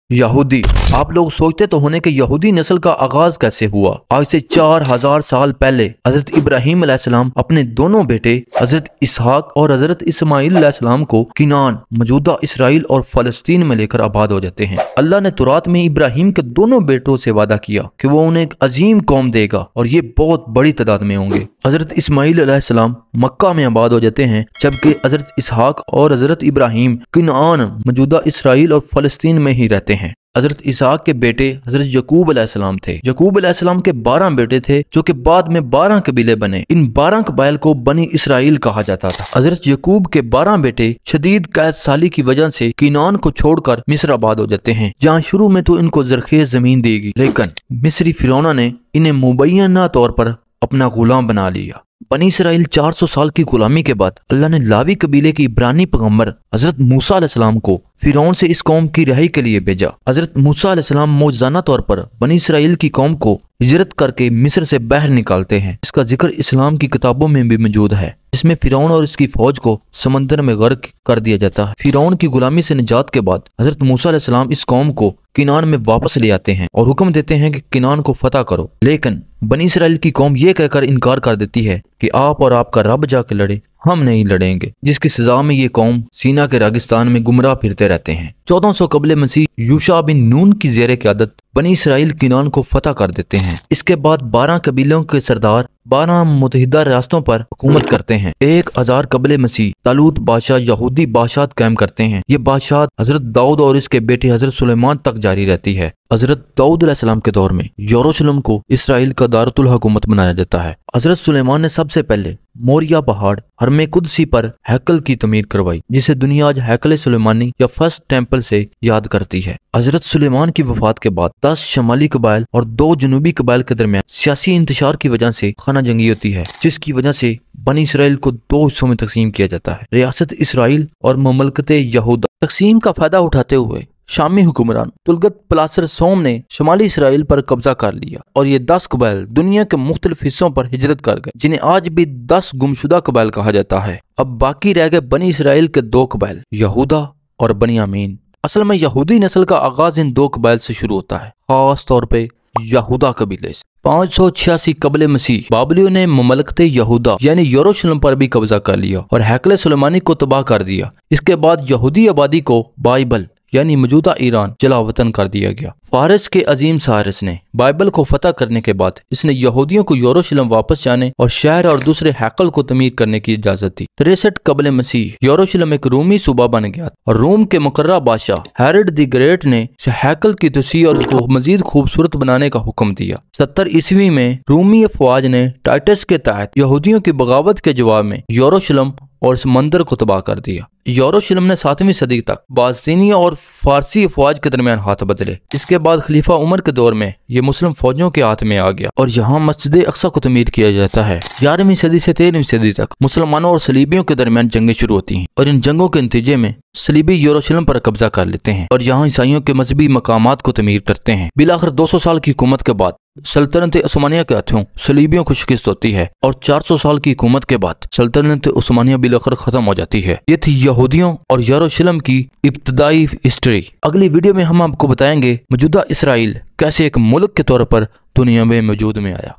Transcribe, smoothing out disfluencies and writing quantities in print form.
यहूदी। आप लोग सोचते तो होने कि यहूदी नस्ल का आगाज कैसे हुआ। आज से 4000 साल पहले हजरत इब्राहिम अलैहिस्सलाम अपने दोनों बेटे हजरत इसहाक और हजरत इस्माइल अलैहिस्सलाम को किनान मौजूदा इसराइल और फलस्तीन में लेकर आबाद हो जाते हैं। अल्लाह ने तुरात में इब्राहिम के दोनों बेटों से वादा किया कि वो उन्हें एक अजीम कौम देगा और ये बहुत बड़ी तादाद में होंगे। हजरत इस्माइल अलैहिस्सलाम मक्का में आबाद हो जाते हैं, जबकि हजरत इसहाक और हजरत इब्राहिम किनान मौजूदा इसराइल और फलस्तीन में ही रहते हैं। हजरत इसहाक के बेटे हजरत यकूब अलैहिस्सलाम थे। यकूब अलैहिस्सलाम के 12 बेटे थे, जो कि बाद में 12 कबीले बने। इन 12 कबाइल को बनी इसराइल कहा जाता था। हजरत यकूब के 12 बेटे शदीद कैद साली की वजह से किनान को छोड़कर मिस्र आबाद हो जाते हैं, जहाँ शुरू में तो इनको जरखेज जमीन दी गई, लेकिन मिस्री फिरौना ने इन्हें मुबैना तौर पर अपना गुलाम बना लिया। बनी इसराइल 400 साल की गुलामी के बाद अल्लाह ने लावी कबीले की इब्रानी पैगंबर हजरत मूसा अलैहिस्सलाम को फिरौन से इस कौम की रिहाई के लिए भेजा। हजरत मूसा अलैहिस्सलाम मौजूदाना तौर पर बनी इसराइल की कौम को हिजरत करके मिस्र से बाहर निकालते हैं। इसका जिक्र इस्लाम की किताबों में भी मौजूद है, जिसमें फिरौन और इसकी फौज को समंदर में गर्क कर दिया जाता है। फिरौन की गुलामी से निजात के बाद हजरत मूसा अलैहिस्सलाम इस कौम को किनान में वापस ले आते हैं और हुक्म देते हैं कि किनान को फतह करो, लेकिन बनी इसराइल की कौम ये कहकर इनकार कर देती है कि आप और आपका रब जाके लड़े, हम नहीं लड़ेंगे, जिसकी सजा में ये कौम सीना के रेगिस्तान में गुमराह फिरते रहते हैं। 1400 कबले मसीह यूशा बिन नून की ज़ेरे क़यादत बनी इसराइल किनान को फतह कर देते हैं। इसके बाद 12 कबीलों के सरदार 12 मुतहिदा रियासतों पर हुकूमत करते हैं। 1000 कबले मसीह तालूत बादशाह यहूदी बादशाह कायम करते हैं। ये बादशाह हजरत दाऊद और इसके बेटे हजरत सुलेमान तक जारी रहती है। हजरत दाऊद अलैहिस्सलाम के दौर में यरूशलेम को इसराइल का दारुल हुकूमत बनाया जाता है। हजरत सुलेमान ने सबसे पहले मोरिया पहाड़ हरमे कुदसी पर हैकल की तमीर करवाई, जिसे दुनिया आज हैकल सुलेमानी या फर्स्ट टेम्पल से याद करती है। हजरत सुलेमान की वफात के बाद 10 शमाली कबाइल और 2 जनूबी कबाइल के दरमियान सियासी इंतशार की वजह से खाना जंगी होती है, जिसकी वजह से बनी इसराइल को 2 हिस्सों में तकसीम किया जाता है, रियासत इसराइल और ममलकत यहूदा। तकसीम का फायदा उठाते हुए शामी हुक्मरान तुलगत पलासर सोम ने शमाली इसराइल पर कब्जा कर लिया और ये 10 कबाइल दुनिया के मुख्तलिफ हिस्सों पर हिजरत कर गए, जिन्हें आज भी 10 गुमशुदा कबाइल कहा जाता है। अब बाकी रह गए बनी इसराइल के 2 कबाइल, यहूदा और बनियामीन। असल में यहूदी नस्ल का आगाज इन 2 कबाइल से शुरू होता है, खास तौर पे यहूदा कबीले से। 586 कबले मसीह बाबलियों ने ममलकत यहूदा यानी यरूशलेम पर भी कब्जा कर लिया और हैकल सुलेमानी को तबाह कर दिया। इसके बाद यहूदी आबादी को बाइबल यानी मौजूदा ईरान जलावतन कर दिया गया। फारिस के अजीम सारिस ने बाइबल को फतह करने के बाद इसने यहूदियों को यरूशलेम वापस जाने और शहर और दूसरे हैकल को तमीर करने की इजाजत दी। 63 कबले मसीह यरूशलेम एक रूमी सूबा बन गया और रोम के मुकर्रा बादशाह हेरोड द ग्रेट ने हैकल की तोसी और उसको मजीद खूबसूरत बनाने का हुक्म दिया। 70 ईस्वी में रूमी अफवाज ने टाइटस के तहत यहूदियों की बगावत के जवाब में यरूशलेम और इस मंदिर को तबाह कर दिया। यरूशलेम ने 7वीं सदी तक बाज़दीनी और फारसी अफवाज के दरमियान हाथ बदले। इसके बाद खलीफा उमर के दौर में ये मुस्लिम फौजों के हाथ में आ गया और यहाँ मस्जिद अक्सा को तमीर किया जाता है। 11वीं सदी से 13वीं सदी तक मुसलमानों और सलीबियों के दरमियान जंगें शुरू होती हैं और इन जंगों के नतीजे में सलीबी यरूशलेम पर कब्जा कर लेते हैं और यहाँ ईसाइयों के मजहबी मकामात को तमीर करते हैं। बिलाखिर 200 साल की हुकूमत के बाद सल्तनत उस्मानिया के हाथों सलीबियों को शिकस्त होती है और 400 साल की हुकूमत के बाद सल्तनत उस्मानिया बिलाखिर खत्म हो जाती है। ये थी यहूदियों और यरूशलेम की इब्तदाई हिस्ट्री। अगली वीडियो में हम आपको बताएंगे मौजूदा इसराइल कैसे एक मुल्क के तौर पर दुनिया में मौजूद में आया।